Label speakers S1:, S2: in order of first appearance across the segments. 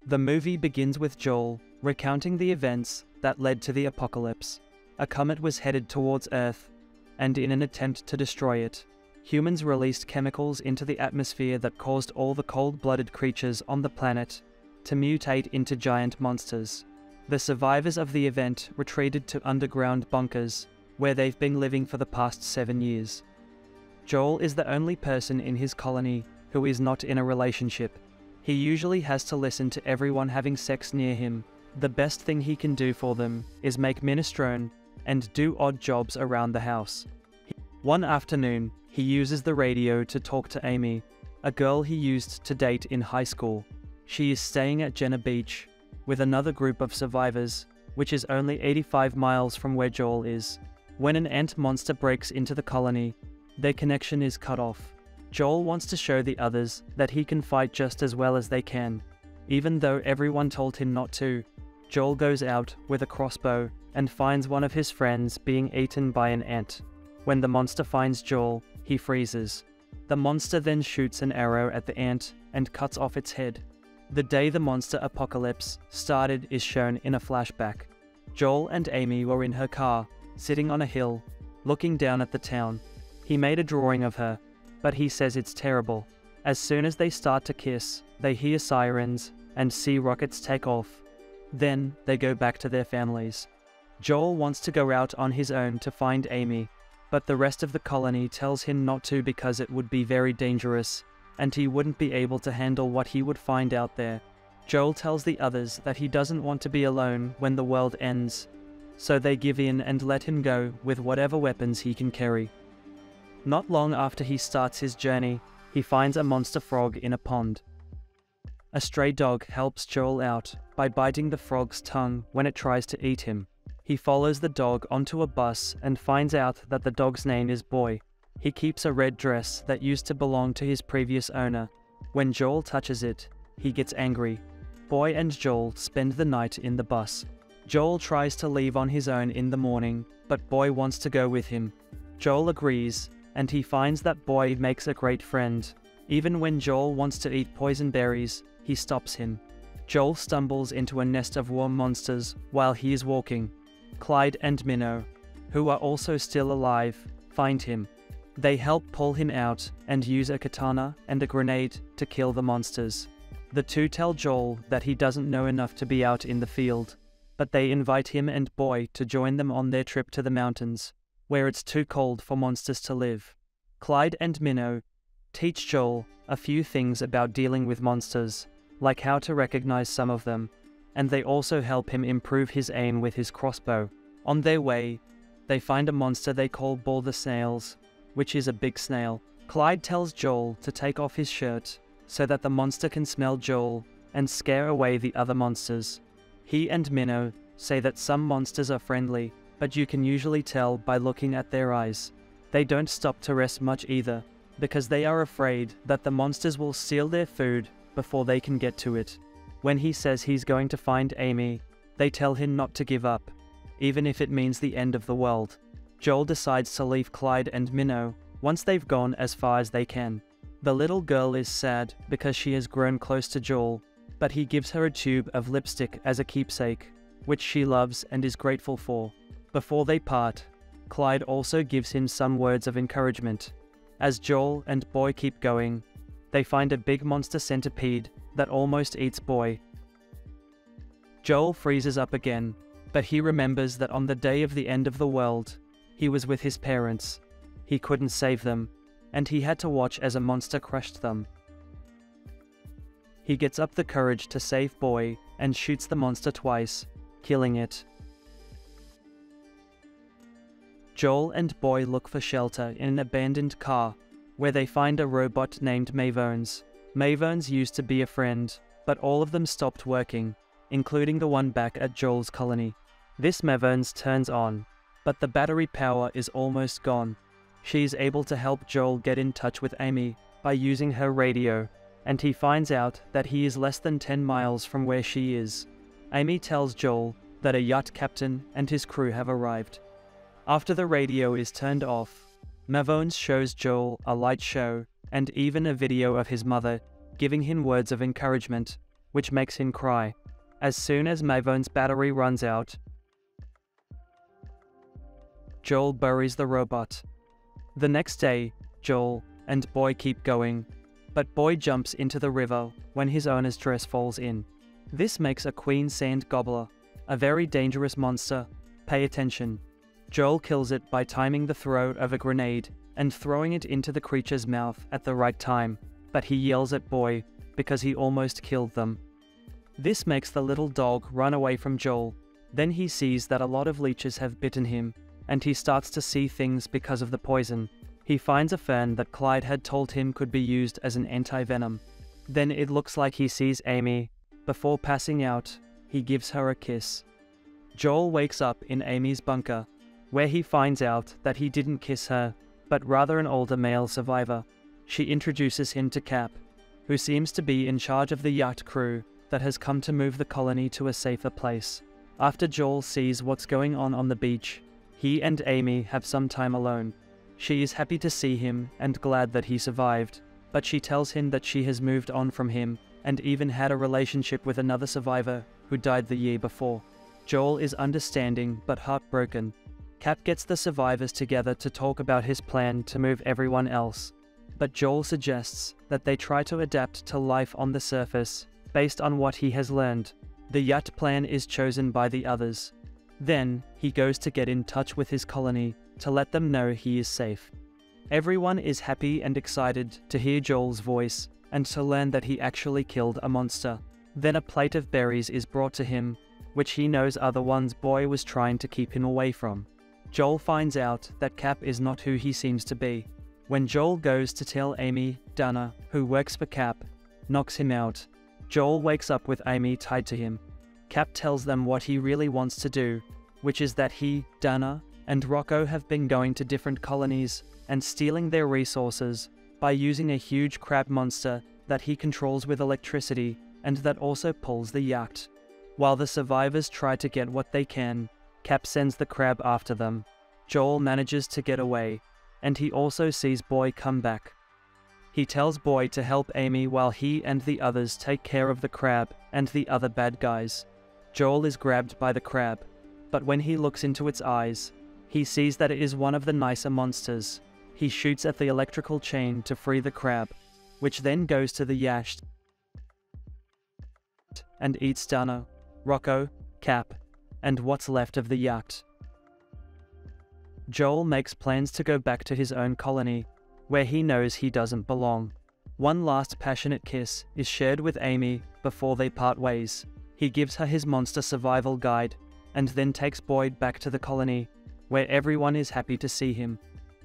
S1: The movie begins with Joel recounting the events that led to the apocalypse. A comet was headed towards Earth, and in an attempt to destroy it, humans released chemicals into the atmosphere that caused all the cold-blooded creatures on the planet to mutate into giant monsters. The survivors of the event retreated to underground bunkers, where they've been living for the past 7 years. Joel is the only person in his colony who is not in a relationship. He usually has to listen to everyone having sex near him. The best thing he can do for them is make minestrone and do odd jobs around the house. One afternoon, he uses the radio to talk to Amy, a girl he used to date in high school. She is staying at Jenna Beach with another group of survivors, which is only 85 miles from where Joel is. When an ant monster breaks into the colony, their connection is cut off. Joel wants to show the others that he can fight just as well as they can. Even though everyone told him not to, Joel goes out with a crossbow and finds one of his friends being eaten by an ant. When the monster finds Joel, he freezes. The monster then shoots an arrow at the ant and cuts off its head. The day the monster apocalypse started is shown in a flashback. Joel and Amy were in her car, sitting on a hill, looking down at the town. He made a drawing of her, but he says it's terrible. As soon as they start to kiss, they hear sirens and see rockets take off. Then, they go back to their families. Joel wants to go out on his own to find Amy, but the rest of the colony tells him not to because it would be very dangerous, and he wouldn't be able to handle what he would find out there. Joel tells the others that he doesn't want to be alone when the world ends, so they give in and let him go with whatever weapons he can carry. Not long after he starts his journey, he finds a monster frog in a pond. A stray dog helps Joel out by biting the frog's tongue when it tries to eat him. He follows the dog onto a bus and finds out that the dog's name is Boy. He keeps a red dress that used to belong to his previous owner. When Joel touches it, he gets angry. Boy and Joel spend the night in the bus. Joel tries to leave on his own in the morning, but Boy wants to go with him. Joel agrees, and he finds that Boy makes a great friend. Even when Joel wants to eat poison berries, he stops him. Joel stumbles into a nest of worm monsters while he is walking. Clyde and Minnow, who are also still alive, find him. They help pull him out and use a katana and a grenade to kill the monsters. The two tell Joel that he doesn't know enough to be out in the field, but they invite him and Boy to join them on their trip to the mountains, where it's too cold for monsters to live. Clyde and Minnow teach Joel a few things about dealing with monsters, like how to recognize some of them, and they also help him improve his aim with his crossbow. On their way, they find a monster they call Ball the Snails, which is a big snail. Clyde tells Joel to take off his shirt so that the monster can smell Joel and scare away the other monsters. He and Minnow say that some monsters are friendly, but you can usually tell by looking at their eyes. They don't stop to rest much either, because they are afraid that the monsters will steal their food before they can get to it. When he says he's going to find Amy, they tell him not to give up, even if it means the end of the world. Joel decides to leave Clyde and Minnow once they've gone as far as they can. The little girl is sad because she has grown close to Joel, but he gives her a tube of lipstick as a keepsake, which she loves and is grateful for. Before they part, Clyde also gives him some words of encouragement. As Joel and Boy keep going, they find a big monster centipede that almost eats Boy. Joel freezes up again, but he remembers that on the day of the end of the world, he was with his parents. He couldn't save them, and he had to watch as a monster crushed them. He gets up the courage to save Boy and shoots the monster twice, killing it. Joel and Boy look for shelter in an abandoned car, where they find a robot named Mavones. Mavones used to be a friend, but all of them stopped working, including the one back at Joel's colony. This Mavones turns on, but the battery power is almost gone. She is able to help Joel get in touch with Amy by using her radio, and he finds out that he is less than 10 miles from where she is. Amy tells Joel that a yacht captain and his crew have arrived. After the radio is turned off, Mavones shows Joel a light show and even a video of his mother, giving him words of encouragement. which makes him cry. As soon as Mavon's battery runs out, Joel buries the robot. The next day, Joel and Boy keep going, but Boy jumps into the river when his owner's dress falls in. This makes a queen sand gobbler, a very dangerous monster. Pay attention. Joel kills it by timing the throw of a grenade and throwing it into the creature's mouth at the right time, but he yells at Boy because he almost killed them. This makes the little dog run away from Joel. Then he sees that a lot of leeches have bitten him, and he starts to see things because of the poison. He finds a fern that Clyde had told him could be used as an anti-venom. Then it looks like he sees Amy. Before passing out, he gives her a kiss. Joel wakes up in Amy's bunker, where he finds out that he didn't kiss her, but rather an older male survivor. She introduces him to Cap, who seems to be in charge of the yacht crew that has come to move the colony to a safer place. After Joel sees what's going on the beach, he and Amy have some time alone. She is happy to see him and glad that he survived, but she tells him that she has moved on from him and even had a relationship with another survivor who died the year before. Joel is understanding but heartbroken. Cap gets the survivors together to talk about his plan to move everyone else, but Joel suggests that they try to adapt to life on the surface based on what he has learned. The yacht plan is chosen by the others. Then, he goes to get in touch with his colony to let them know he is safe. Everyone is happy and excited to hear Joel's voice and to learn that he actually killed a monster. Then a plate of berries is brought to him, which he knows are the ones Boy was trying to keep him away from. Joel finds out that Cap is not who he seems to be. When Joel goes to tell Amy, Dana, who works for Cap, knocks him out. Joel wakes up with Amy tied to him. Cap tells them what he really wants to do, which is that he, Dana, and Rocco have been going to different colonies and stealing their resources by using a huge crab monster that he controls with electricity and that also pulls the yacht. While the survivors try to get what they can, Cap sends the crab after them. Joel manages to get away, and he also sees Boy come back. He tells Boy to help Amy while he and the others take care of the crab and the other bad guys. Joel is grabbed by the crab, but when he looks into its eyes, he sees that it is one of the nicer monsters. He shoots at the electrical chain to free the crab, which then goes to the yacht and eats Dana, Rocco, Cap, and what's left of the yacht. Joel makes plans to go back to his own colony, where he knows he doesn't belong. One last passionate kiss is shared with Amy before they part ways. He gives her his monster survival guide, and then takes Boyd back to the colony, where everyone is happy to see him.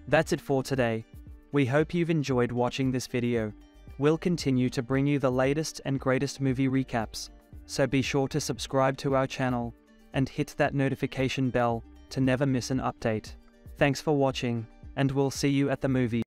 S1: That's it for today. We hope you've enjoyed watching this video. We'll continue to bring you the latest and greatest movie recaps, so be sure to subscribe to our channel and hit that notification bell to never miss an update. Thanks for watching, and we'll see you at the movies.